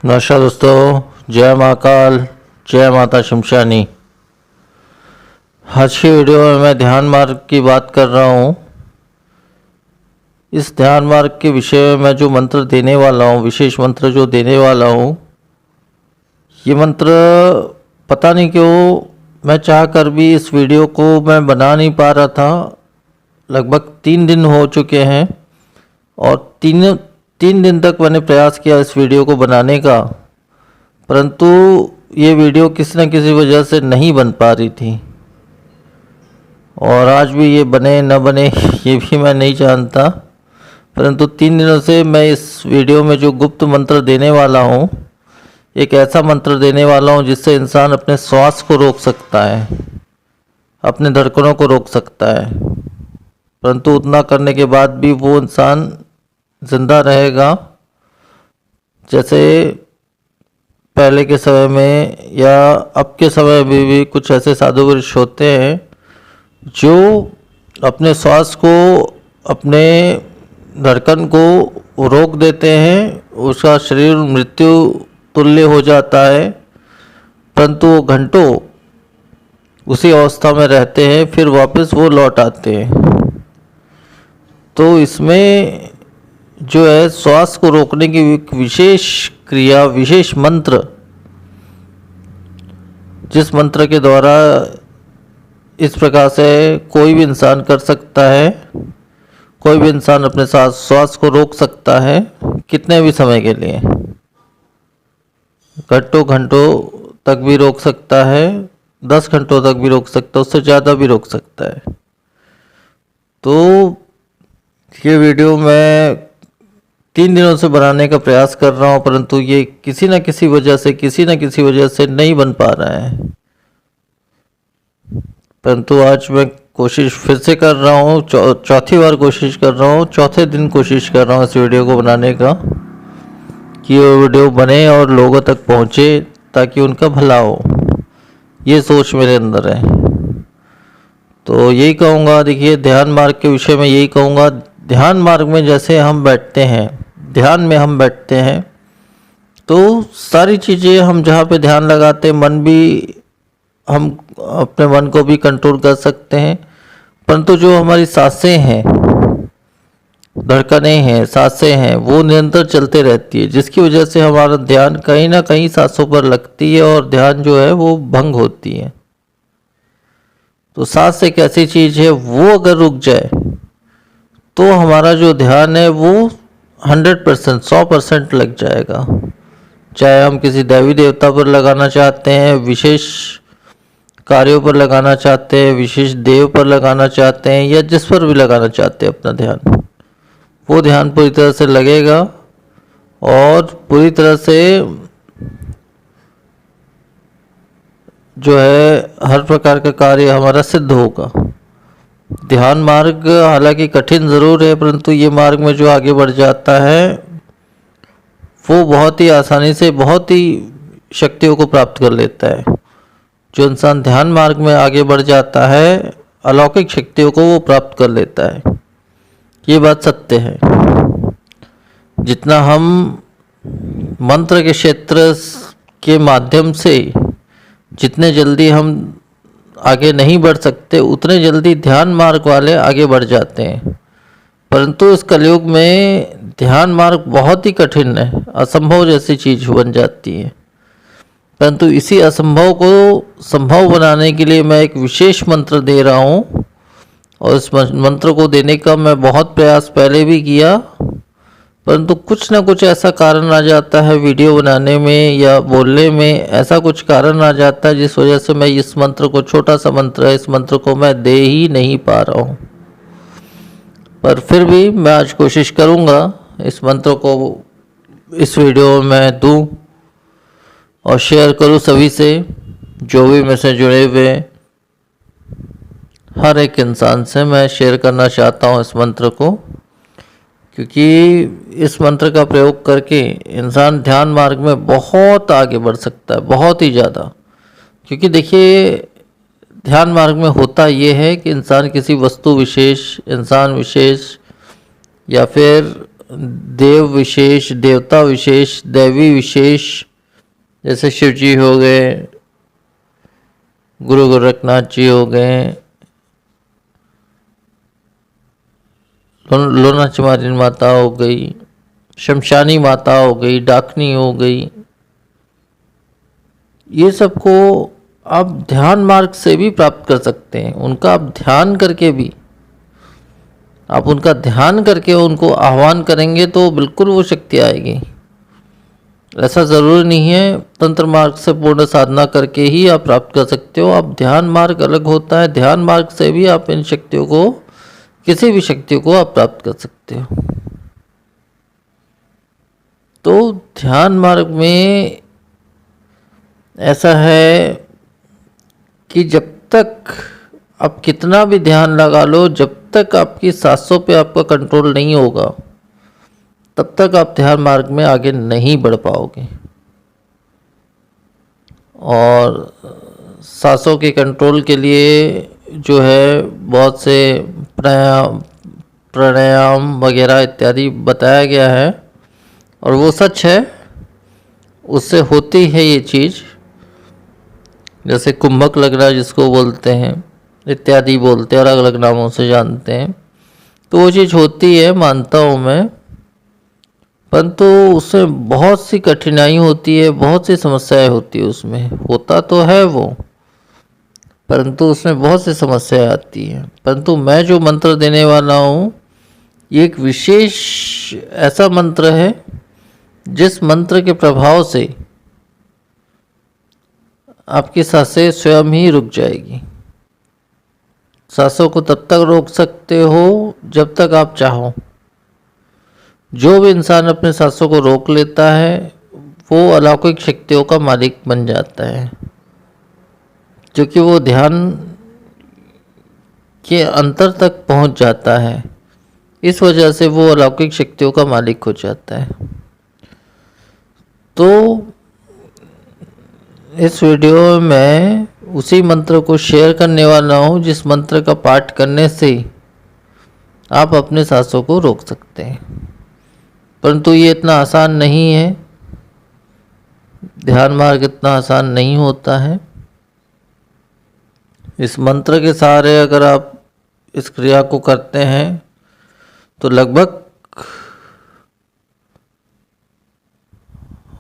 नमस्कार दोस्तों, जय महाकाल, जय माता शमशानी। आज की वीडियो में मैं ध्यान मार्ग की बात कर रहा हूँ। इस ध्यान मार्ग के विषय में मैं जो मंत्र देने वाला हूँ, विशेष मंत्र जो देने वाला हूँ, ये मंत्र पता नहीं क्यों मैं चाह कर भी इस वीडियो को मैं बना नहीं पा रहा था। लगभग 3 दिन हो चुके हैं और तीन दिन तक मैंने प्रयास किया इस वीडियो को बनाने का, परंतु ये वीडियो किसी न किसी वजह से नहीं बन पा रही थी। और आज भी ये बने न बने ये भी मैं नहीं जानता, परंतु 3 दिनों से मैं इस वीडियो में जो गुप्त मंत्र देने वाला हूँ, एक ऐसा मंत्र देने वाला हूँ जिससे इंसान अपने श्वास को रोक सकता है, अपने धड़कनों को रोक सकता है, परंतु उतना करने के बाद भी वो इंसान जिंदा रहेगा। जैसे पहले के समय में या अब के समय में भी कुछ ऐसे साधु पुरुष होते हैं जो अपने श्वास को, अपने धड़कन को रोक देते हैं, उसका शरीर मृत्यु तुल्य हो जाता है, परंतु वो घंटों उसी अवस्था में रहते हैं, फिर वापस वो लौट आते हैं। तो इसमें जो है श्वास को रोकने की एक विशेष क्रिया, विशेष मंत्र, जिस मंत्र के द्वारा इस प्रकार से कोई भी इंसान कर सकता है, कोई भी इंसान अपने साथ श्वास को रोक सकता है कितने भी समय के लिए, घंटों तक भी रोक सकता है, 10 घंटों तक भी रोक सकता है, उससे ज़्यादा भी रोक सकता है। तो ये वीडियो मैं 3 दिनों से बनाने का प्रयास कर रहा हूँ, परंतु ये किसी न किसी वजह से नहीं बन पा रहा है। परंतु आज मैं कोशिश फिर से कर रहा हूँ, चौथी बार कोशिश कर रहा हूँ, चौथे दिन कोशिश कर रहा हूँ इस वीडियो को बनाने का, कि वो वीडियो बने और लोगों तक पहुँचे ताकि उनका भला हो। ये सोच मेरे अंदर है। तो यही कहूँगा, देखिए ध्यान मार्ग के विषय में यही कहूँगा, ध्यान मार्ग में जैसे हम बैठते हैं, ध्यान में हम बैठते हैं, तो सारी चीज़ें हम जहाँ पे ध्यान लगाते हैं, मन भी, हम अपने मन को भी कंट्रोल कर सकते हैं, परंतु जो हमारी सांसें हैं, धड़कनें हैं, सांसें हैं, वो निरंतर चलते रहती है, जिसकी वजह से हमारा ध्यान कहीं ना कहीं सांसों पर लगती है और ध्यान जो है वो भंग होती है। तो सांस एक ऐसी चीज़ है, वो अगर रुक जाए तो हमारा जो ध्यान है वो 100%, 100% लग जाएगा। चाहे हम किसी देवी देवता पर लगाना चाहते हैं, विशेष कार्यों पर लगाना चाहते हैं, विशेष देव पर लगाना चाहते हैं, या जिस पर भी लगाना चाहते हैं अपना ध्यान, वो ध्यान पूरी तरह से लगेगा और पूरी तरह से जो है हर प्रकार का कार्य हमारा सिद्ध होगा। ध्यान मार्ग हालांकि कठिन ज़रूर है, परंतु ये मार्ग में जो आगे बढ़ जाता है वो बहुत ही आसानी से बहुत ही शक्तियों को प्राप्त कर लेता है। जो इंसान ध्यान मार्ग में आगे बढ़ जाता है, अलौकिक शक्तियों को वो प्राप्त कर लेता है। ये बात सत्य है। जितना हम मंत्र के क्षेत्र के माध्यम से जितने जल्दी हम आगे नहीं बढ़ सकते, उतने जल्दी ध्यान मार्ग वाले आगे बढ़ जाते हैं। परंतु इस कलयुग में ध्यान मार्ग बहुत ही कठिन है, असंभव जैसी चीज़ बन जाती है। परंतु इसी असंभव को संभव बनाने के लिए मैं एक विशेष मंत्र दे रहा हूँ, और इस मंत्र को देने का मैं बहुत प्रयास पहले भी किया, परंतु कुछ ना कुछ ऐसा कारण आ जाता है वीडियो बनाने में या बोलने में, ऐसा कुछ कारण आ जाता है जिस वजह से मैं इस मंत्र को, छोटा सा मंत्र है, इस मंत्र को मैं दे ही नहीं पा रहा हूँ। पर फिर भी मैं आज कोशिश करूँगा इस मंत्र को इस वीडियो में मैं दूँ और शेयर करूँ सभी से, जो भी मेरे से जुड़े हुए हर एक इंसान से मैं शेयर करना चाहता हूँ इस मंत्र को, क्योंकि इस मंत्र का प्रयोग करके इंसान ध्यान मार्ग में बहुत आगे बढ़ सकता है, बहुत ही ज़्यादा। क्योंकि देखिए ध्यान मार्ग में होता ये है कि इंसान किसी वस्तु विशेष, इंसान विशेष या फिर देव विशेष, देवता विशेष, दैवी विशेष, जैसे शिव जी हो गए, गुरु गोरखनाथ जी हो गए, लोनाचमारी माता हो गई, शमशानी माता हो गई, डाकनी हो गई, ये सबको आप ध्यान मार्ग से भी प्राप्त कर सकते हैं। उनका आप ध्यान करके भी, आप उनका ध्यान करके उनको आह्वान करेंगे तो बिल्कुल वो शक्ति आएगी। ऐसा ज़रूरी नहीं है तंत्र मार्ग से पूर्ण साधना करके ही आप प्राप्त कर सकते हो। आप ध्यान मार्ग अलग होता है, ध्यान मार्ग से भी आप इन शक्तियों को, किसी भी शक्तियों को आप प्राप्त कर सकते हो। तो ध्यान मार्ग में ऐसा है कि जब तक आप कितना भी ध्यान लगा लो, जब तक आपकी सांसों पे आपका कंट्रोल नहीं होगा, तब तक आप ध्यान मार्ग में आगे नहीं बढ़ पाओगे। और सांसों के कंट्रोल के लिए जो है बहुत से प्राणायाम वगैरह इत्यादि बताया गया है, और वो सच है, उससे होती है ये चीज़। जैसे कुंभक लगना जिसको बोलते हैं, इत्यादि बोलते हैं और अलग अलग नामों से जानते हैं, तो वो चीज़ होती है, मानता हूँ मैं। परंतु उसमें बहुत सी कठिनाई होती है, बहुत सी समस्याएं होती है। उसमें होता तो है वो, परंतु उसमें बहुत सी समस्याएं आती हैं। परंतु मैं जो मंत्र देने वाला हूँ, ये एक विशेष ऐसा मंत्र है जिस मंत्र के प्रभाव से आपकी सांसें स्वयं ही रुक जाएगी। सांसों को तब तक रोक सकते हो जब तक आप चाहो। जो भी इंसान अपने सांसों को रोक लेता है वो अलौकिक शक्तियों का मालिक बन जाता है, क्योंकि वो ध्यान के अंतर तक पहुंच जाता है। इस वजह से वो अलौकिक शक्तियों का मालिक हो जाता है। तो इस वीडियो में मैं उसी मंत्र को शेयर करने वाला हूँ जिस मंत्र का पाठ करने से आप अपने सांसों को रोक सकते हैं। परंतु ये इतना आसान नहीं है, ध्यान मार्ग इतना आसान नहीं होता है। इस मंत्र के सहारे अगर आप इस क्रिया को करते हैं तो लगभग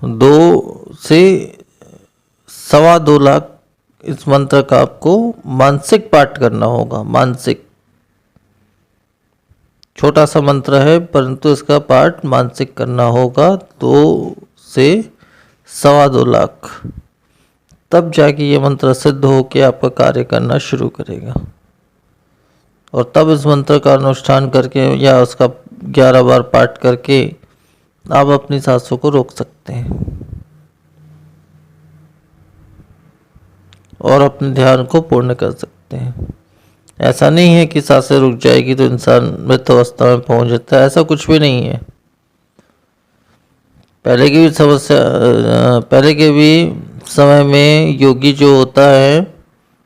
2 से 2.25 लाख इस मंत्र का आपको मानसिक पाठ करना होगा। मानसिक, छोटा सा मंत्र है परंतु इसका पाठ मानसिक करना होगा 2 से 2.25 लाख, तब जाके ये मंत्र सिद्ध हो के आपका कार्य करना शुरू करेगा। और तब इस मंत्र का अनुष्ठान करके या उसका 11 बार पाठ करके आप अपनी सांसों को रोक सकते हैं और अपने ध्यान को पूर्ण कर सकते हैं। ऐसा नहीं है कि सांसें रुक जाएगी तो इंसान मृत अवस्था में पहुंच जाता है, ऐसा कुछ भी नहीं है। पहले के भी समय में योगी जो होता है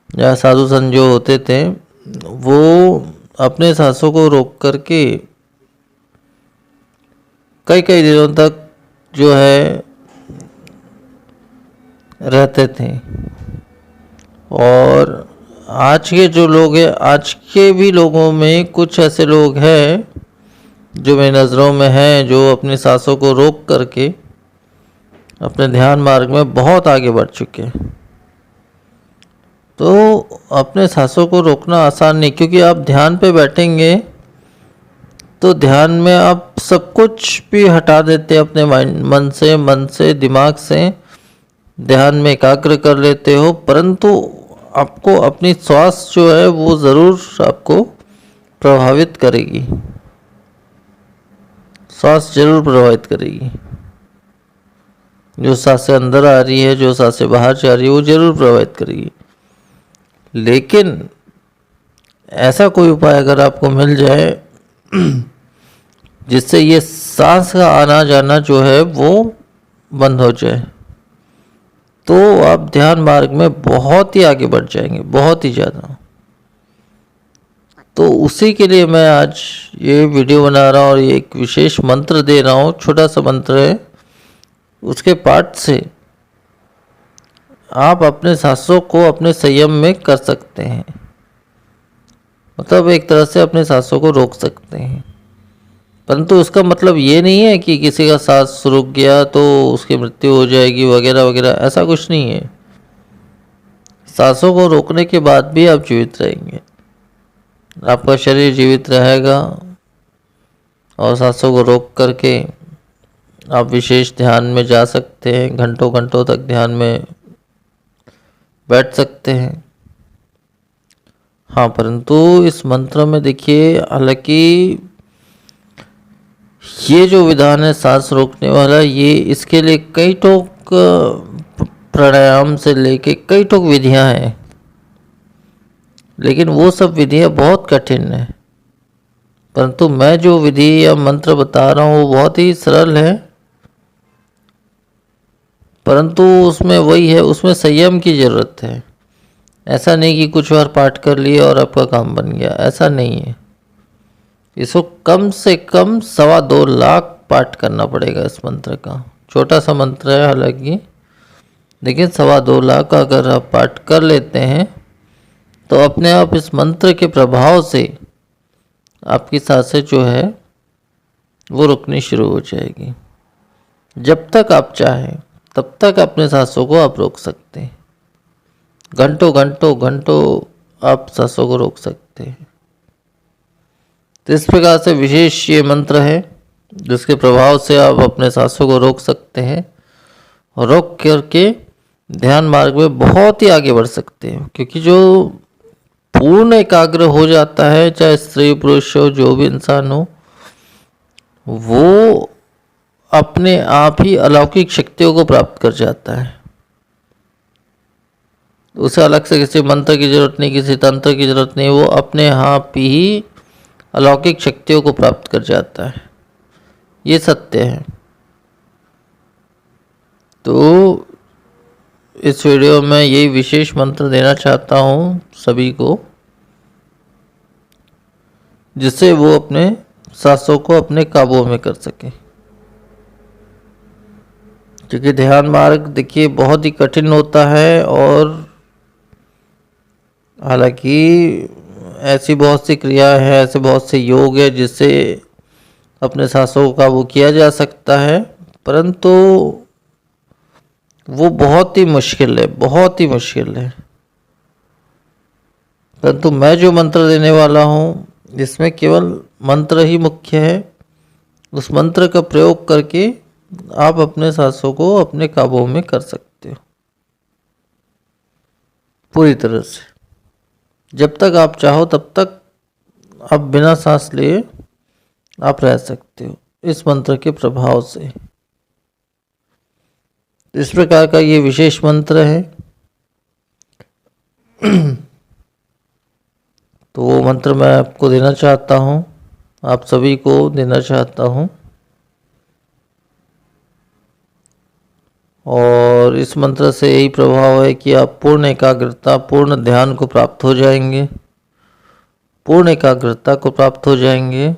या साधु संत जो होते थे, वो अपने सांसों को रोक करके कई कई दिनों तक जो है रहते थे। और आज के जो लोग हैं, आज के भी लोगों में कुछ ऐसे लोग हैं जो मेरी नज़रों में हैं, जो अपनी सांसों को रोक करके अपने ध्यान मार्ग में बहुत आगे बढ़ चुके हैं। तो अपने सांसों को रोकना आसान नहीं, क्योंकि आप ध्यान पे बैठेंगे तो ध्यान में आप सब कुछ भी हटा देते हैं अपने मन से, दिमाग से ध्यान में एकाग्र कर लेते हो, परंतु आपको अपनी श्वास जो है वो ज़रूर आपको प्रभावित करेगी। श्वास जरूर प्रभावित करेगी। जो सांसें अंदर आ रही है, जो सांसें बाहर जा रही है, वो जरूर प्रभावित करेगी। लेकिन ऐसा कोई उपाय अगर आपको मिल जाए जिससे ये सांस का आना जाना जो है वो बंद हो जाए, तो आप ध्यान मार्ग में बहुत ही आगे बढ़ जाएंगे, बहुत ही ज़्यादा। तो उसी के लिए मैं आज ये वीडियो बना रहा हूँ और ये एक विशेष मंत्र दे रहा हूँ। छोटा सा मंत्र है, उसके पाठ से आप अपने सांसों को अपने संयम में कर सकते हैं, मतलब एक तरह से अपने सांसों को रोक सकते हैं। परंतु उसका मतलब ये नहीं है कि किसी का सांस रुक गया तो उसकी मृत्यु हो जाएगी वगैरह वगैरह, ऐसा कुछ नहीं है। सांसों को रोकने के बाद भी आप जीवित रहेंगे, आपका शरीर जीवित रहेगा और सांसों को रोक करके आप विशेष ध्यान में जा सकते हैं, घंटों घंटों तक ध्यान में बैठ सकते हैं। हाँ, परंतु इस मंत्र में देखिए, हालांकि ये जो विधान है सांस रोकने वाला, ये इसके लिए कई ठोक प्राणायाम से लेके कई ठोक विधियां हैं, लेकिन वो सब विधियां बहुत कठिन है। परंतु मैं जो विधि या मंत्र बता रहा हूँ वो बहुत ही सरल है, परंतु उसमें वही है, उसमें संयम की ज़रूरत है। ऐसा नहीं कि कुछ बार पाठ कर लिए और आपका काम बन गया, ऐसा नहीं है। इसको कम से कम 2.25 लाख पाठ करना पड़ेगा इस मंत्र का। छोटा सा मंत्र है हालांकि, लेकिन 2.25 लाख अगर आप पाठ कर लेते हैं तो अपने आप इस मंत्र के प्रभाव से आपकी सांसें जो है वो रुकनी शुरू हो जाएगी। जब तक आप चाहें तब तक अपने सांसों को आप रोक सकते हैं, घंटों घंटों घंटों आप सांसों को रोक सकते हैं। तो इस प्रकार से विशेष ये मंत्र है जिसके प्रभाव से आप अपने सांसों को रोक सकते हैं और रोक करके ध्यान मार्ग में बहुत ही आगे बढ़ सकते हैं। क्योंकि जो पूर्ण एकाग्र हो जाता है, चाहे स्त्री पुरुष हो, जो भी इंसान हो, वो अपने आप ही अलौकिक शक्तियों को प्राप्त कर जाता है। उसे अलग से किसी मंत्र की जरूरत नहीं, किसी तंत्र की जरूरत नहीं, वो अपने आप ही अलौकिक शक्तियों को प्राप्त कर जाता है। ये सत्य है। तो इस वीडियो में यही विशेष मंत्र देना चाहता हूँ सभी को, जिससे वो अपने सांसों को अपने काबू में कर सके। क्योंकि ध्यान मार्ग देखिए बहुत ही कठिन होता है, और हालांकि ऐसी बहुत सी क्रियाएं हैं, ऐसे बहुत से योग है जिससे अपने सांसों को काबू किया जा सकता है, परंतु वो बहुत ही मुश्किल है, बहुत ही मुश्किल है। परंतु मैं जो मंत्र देने वाला हूँ जिसमें केवल मंत्र ही मुख्य है, उस मंत्र का प्रयोग करके आप अपने सांसों को अपने काबू में कर सकते हो पूरी तरह से। जब तक आप चाहो तब तक आप बिना सांस लिए आप रह सकते हो इस मंत्र के प्रभाव से। इस प्रकार का ये विशेष मंत्र है। तो वो मंत्र मैं आपको देना चाहता हूँ, आप सभी को देना चाहता हूँ। और इस मंत्र से यही प्रभाव है कि आप पूर्ण एकाग्रता, पूर्ण ध्यान को प्राप्त हो जाएंगे, पूर्ण एकाग्रता को प्राप्त हो जाएंगे,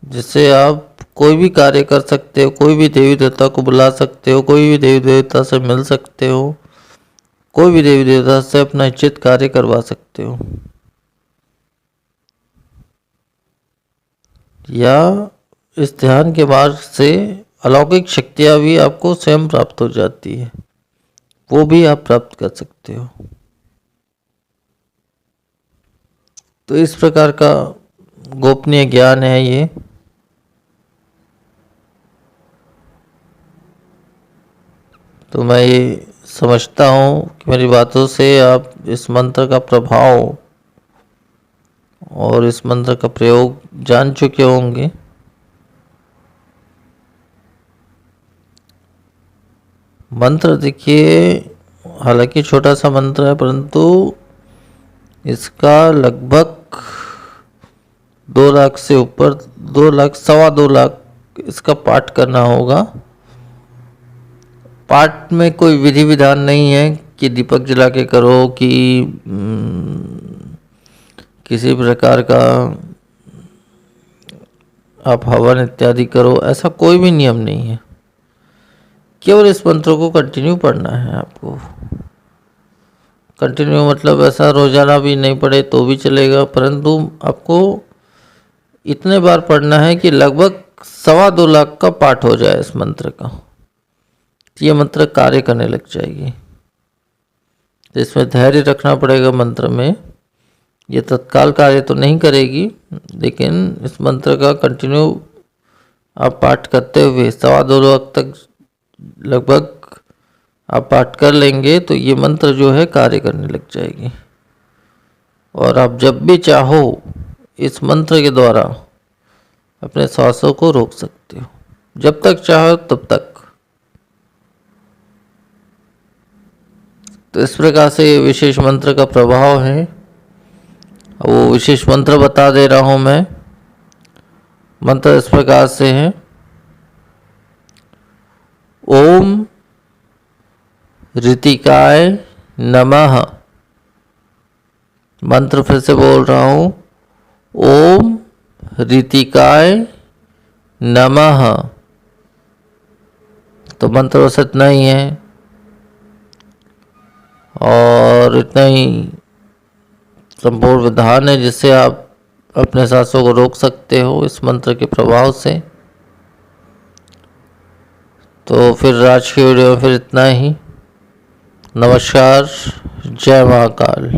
जिससे आप कोई भी कार्य कर सकते हो, कोई भी देवी देवता को बुला सकते हो, कोई भी देवी देवता से मिल सकते हो, कोई भी देवी देवता से अपना इच्छित कार्य करवा सकते हो, या इस ध्यान के मार्ग से अलौकिक शक्तियाँ भी आपको स्वयं प्राप्त हो जाती है, वो भी आप प्राप्त कर सकते हो। तो इस प्रकार का गोपनीय ज्ञान है ये। तो मैं ये समझता हूँ कि मेरी बातों से आप इस मंत्र का प्रभाव और इस मंत्र का प्रयोग जान चुके होंगे। मंत्र देखिए हालांकि छोटा सा मंत्र है, परंतु इसका लगभग 2 लाख से ऊपर, 2 लाख, 2.25 लाख इसका पाठ करना होगा। पाठ में कोई विधि विधान नहीं है कि दीपक जला के करो कि किसी प्रकार का आप हवन इत्यादि करो, ऐसा कोई भी नियम नहीं है। केवल इस मंत्र को कंटिन्यू पढ़ना है आपको। कंटिन्यू मतलब ऐसा रोजाना भी नहीं पढ़े तो भी चलेगा, परंतु आपको इतने बार पढ़ना है कि लगभग 2.25 लाख का पाठ हो जाए इस मंत्र का। ये मंत्र कार्य करने लग जाएगी। इसमें धैर्य रखना पड़ेगा मंत्र में। ये तत्काल कार्य तो नहीं करेगी, लेकिन इस मंत्र का कंटिन्यू आप पाठ करते हुए 2.25 लाख तक लगभग आप पाठ कर लेंगे तो ये मंत्र जो है कार्य करने लग जाएगी। और आप जब भी चाहो इस मंत्र के द्वारा अपने श्वासों को रोक सकते हो, जब तक चाहो तब तक। तो इस प्रकार से ये विशेष मंत्र का प्रभाव है। वो विशेष मंत्र बता दे रहा हूं मैं। मंत्र इस प्रकार से है, ओम ऋतिकाय नमः। मंत्र फिर से बोल रहा हूं, ओम ऋतिकाय नमः। तो मंत्र बस इतना ही है और इतना ही संपूर्ण विधान है जिससे आप अपने सांसों को रोक सकते हो इस मंत्र के प्रभाव से। तो फिर आज की वीडियो में फिर इतना ही। नमस्कार, जय महाकाल।